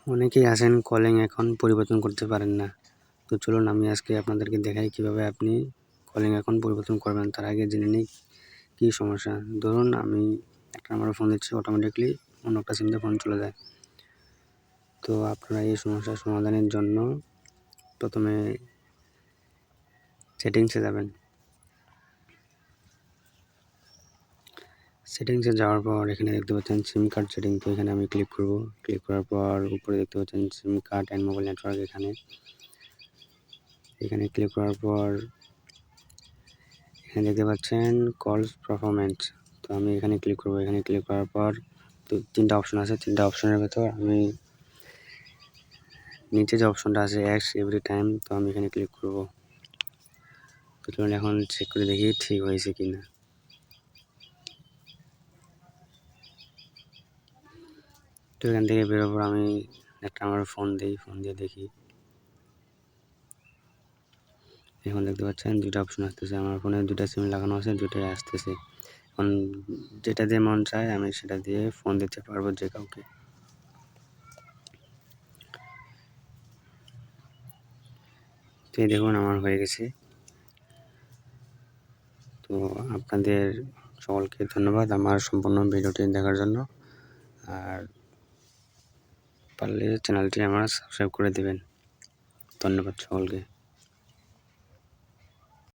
অনেকেই আছেন calling account পরিবর্তন করতে পারেন না। তো চলুন আমি আজকে আপনাদেরকে দেখাই কিভাবে আপনি কলিং অ্যাকাউন্ট পরিবর্তন করবেন। তার আগে জেনে নিই কী সমস্যা। ধরুন আমি একটা নাম্বারে ফোন দিচ্ছি, অটোমেটিকলি অন্য একটা সিম দিয়ে ফোন চলে যায়। তো আপনারা এই সমস্যার সমাধানের জন্য প্রথমে সেটিংসে যাবেন। সেটিংসে যাওয়ার পর এখানে দেখতে পাচ্ছেন সিম কার্ড সেটিং। তো এখানে আমি ক্লিক করব। ক্লিক করার পর উপরে দেখতে পাচ্ছেন সিম কার্ড অ্যান্ড মোবাইল নেটওয়ার্ক। এখানে ক্লিক করার পর এখানে দেখতে পাচ্ছেন কলস পারফরমেন্স। তো আমি এখানে ক্লিক করব। এখানে ক্লিক করার পর তো তিনটা অপশন আছে। তিনটা অপশনের ভেতর আমি নিচে যে অপশনটা আছে অ্যাক্স এভরি টাইম, তো আমি এখানে ক্লিক করব। তো চলুন এখন চেক করে দেখি ঠিক হয়েছে কিনা। তো এখান থেকে বেরোবার আমি একটা আমার ফোন দিয়ে দেখি। এখন দেখতে পাচ্ছেন দুটো অপশন আসতেছে। আমার ফোনে দুটা সিম লাগানো আছে, দুটোই আসতেছে। এখন যেটা দিয়ে মন চায় আমি সেটা দিয়ে ফোন দিতে পারবো যে কাউকে। তো এই দেখুন আমার হয়ে গেছে। তো আপনাদের সকলকে ধন্যবাদ আমার সম্পূর্ণ ভিডিওটি দেখার জন্য। আর পারলে চ্যানেলটি আমার সাবস্ক্রাইব করে দেবেন। ধন্যবাদ সকলকে।